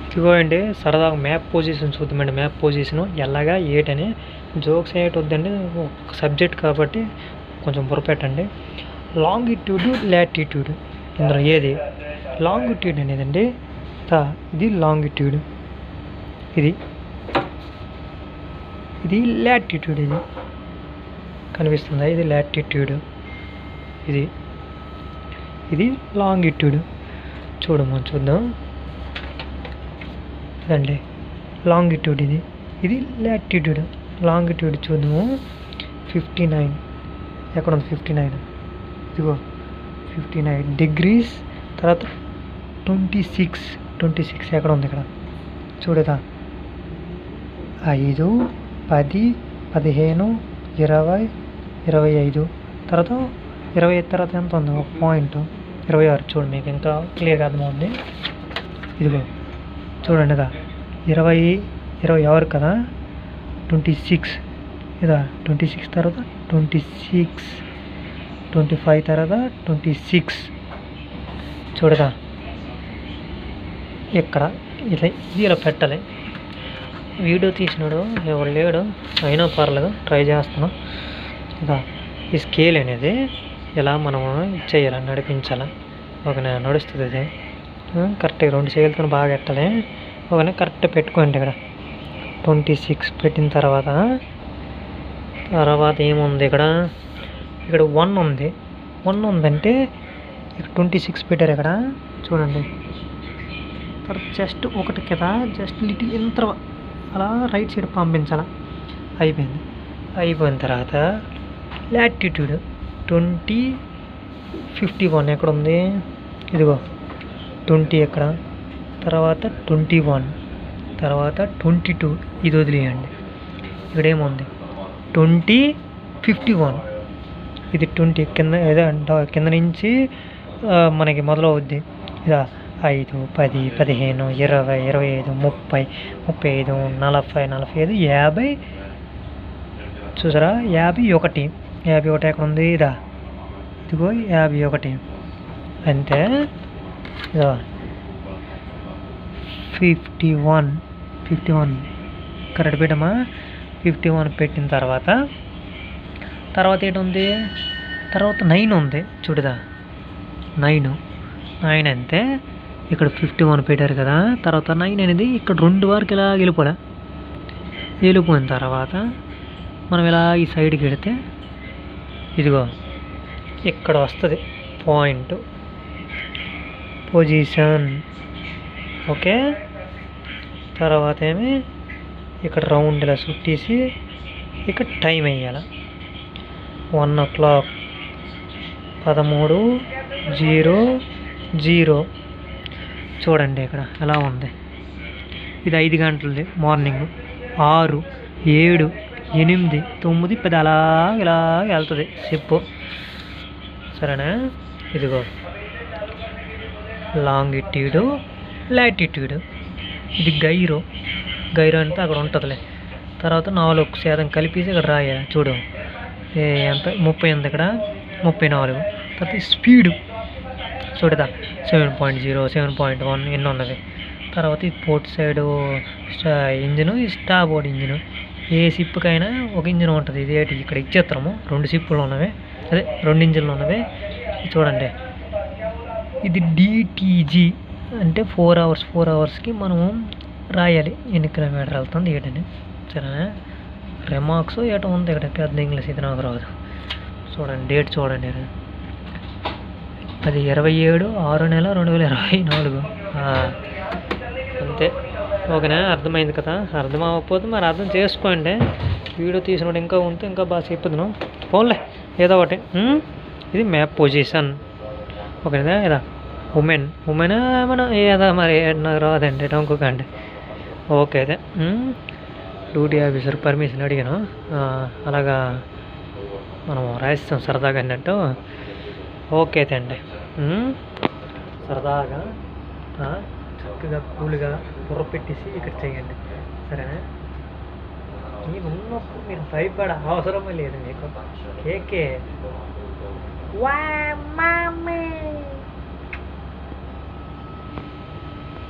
ఇదిగోండి సరదాగా map position చూద్దామండి. మ్యాప్ పొజిషను ఎలాగా ఏటని జోక్స్ ఏటి వద్దండి, ఒక సబ్జెక్ట్ కాబట్టి కొంచెం బుర్రపెట్టండి. లాంగిట్యూడ్ లాటిట్యూడ్ ఇందులో ఏది లాంగిట్యూడ్ అనేదండి? ఇది లాంగిట్యూడ్, ఇది లాటిట్యూడ్. ఇది కనిపిస్తుందా? ఇది లాటిట్యూడ్, ఇది లాంగిట్యూడ్. చూద్దాం ఇదండి లాంగిట్యూడ్, ఇది లాటిట్యూడ్. లాంగిట్యూడ్ చూద్దాము. 59 ఎక్కడ ఉంది? 59 ఇదిగో 59 డిగ్రీస్. తర్వాత 26 ఎక్కడ ఉంది? ఇక్కడ చూడదా? 5, 10, 15, 20, 25. తర్వాత 25 తర్వాత ఎంత ఉంది? ఒక పాయింట్ 26. చూడు, మీకు ఇంకా క్లియర్గా అర్థమవుతుంది. ఇదిగో చూడండి, 20 కదా, 26 ఇదా 26 తర్వాత 26, 25 తర్వాత 26. చూడదా ఇక్కడ ఇది ఇలా పెట్టాలి. వీడియో తీసినాడు ఎవరు లేడు, అయినా పర్లేదు, ట్రై చేస్తున్నాం. ఇదా ఈ స్కేల్ అనేది ఇలా మనము చేయాలి, నడిపించాలి. ఓకేనా? నడుస్తుంది ఇది కరెక్ట్గా 2 చేతులతో బాగా పెట్టాలి. ఓకేనా? కరెక్ట్ పెట్టుకోండి. ఇక్కడ 26 పెట్టిన తర్వాత ఏముంది? ఇక్కడ 1 ఉంది. 1 ఉందంటే ఇక్కడ 26 పెట్టారు. ఇక్కడ చూడండి. తర్వాత జస్ట్ ఒకటి కదా, జస్ట్ లిటిల్ ఇంత అలా రైట్ సైడ్ పంపించాలి. అయిపోయిన తర్వాత లాటిట్యూడ్ 20, 51 ఎక్కడ ఉంది? ఇదిగో 20 ఎక్కడ, తర్వాత 21, తర్వాత 22. ఇది వదిలేయండి. ఇక్కడ ఏముంది? 20, 51. ఇది 20 కింద ఏదో కింద నుంచి మనకి మొదలవుద్ది. ఇదా 5, 10, 15, 20, 25, 30, 35, 40, 45, 50. చూసారా? 51 ఎక్కడ ఉంది? ఇదిగో 51. అంటే ఇదా 51 కరెక్ట్ పెట్టమా? 51 పెట్టిన తర్వాత ఏంటి ఉంది? తర్వాత 9 ఉంది. చూడదా 9 అంతే. ఇక్కడ 51 పెట్టారు కదా, తర్వాత 9 అనేది ఇక్కడ 2 వరకు ఇలా వెళ్ళిపోయిన తర్వాత మనం ఇలా ఈ సైడ్కి వెళితే ఇదిగో ఇక్కడ వస్తుంది పాయింట్ పొజిషన్. ఓకే, తర్వాత ఏమి ఇక్కడ రౌండ్ ఇలా చుట్టేసి ఇక్కడ టైం వేయాలి. 1 o'clock 13:00. చూడండి ఇక్కడ ఎలా ఉంది. ఇది 5 గంటలది మార్నింగ్. 6, 7, 8, 9, 10 అలా ఇలా వెళ్తుంది చెప్పు. సరేనా? ఇదిగో లాంగిట్యూడ్ లాటిట్యూడ్. ఇది గైరో అంటే అక్కడ ఉంటుందిలే. తర్వాత 4% కలిపేసి ఇక్కడ రాయాలి. చూడు ఎంత 30 ఉంది ఇక్కడ, 34. తర్వాత స్పీడు చూడదా 7.0, 7.1 ఎన్ని ఉన్నది. తర్వాత ఈ పోర్ట్ సైడు ఇంజిన్, ఈ స్టాబోర్డ్ ఇంజిన్. ఏ షిప్కైనా ఒక ఇంజిన్ ఉంటుంది. ఇది ఇక్కడ ఇచ్చేస్తాము 2 షిప్పులు ఉన్నవి, అదే 2 ఇంజిన్లు ఉన్నవి. చూడండి, ఇది డిటిజి అంటే 4 అవర్స్కి మనము రాయాలి ఎన్ని కిలోమీటర్ వెళ్తుంది ఏటని. సరేనా? రెమాక్స్ ఏటో ఉంది ఇక్కడ, పెద్ద ఇంగ్లీష్ ఇది నాకు రాదు. చూడండి డేట్ చూడండి, అది 27/6/2024. అంతే. ఓకేనా? అర్థమైంది కదా? అర్థం అవ్వకపోతే మరి అర్థం చేసుకోండి. వీడియో తీసినప్పుడు ఇంకా ఉంటే ఇంకా బాగా చెప్పుదును. పోన్లే ఏదో ఒకటి. ఇది మ్యాప్ పొజిషన్. ఓకేనా? ఇదా ఉమెన్ ఏమైనా ఏదా మరి నాకు రాదండి, డొంకండి. ఓకే అయితే డ్యూటీ ఆఫీసర్ పర్మిషన్ అడిగాను, అలాగా మనం రాయిస్తాం సరదాగా అన్నట్టు. ఓకే అయితే అండి, సరదాగా చక్కగా కూల్గా బుర్ర పెట్టేసి ఇక్కడ చేయండి. సరేనా? మీరు ఉన్నప్పుడు మీరు భయపడ అవసరమే లేదు మీకు. కేకే.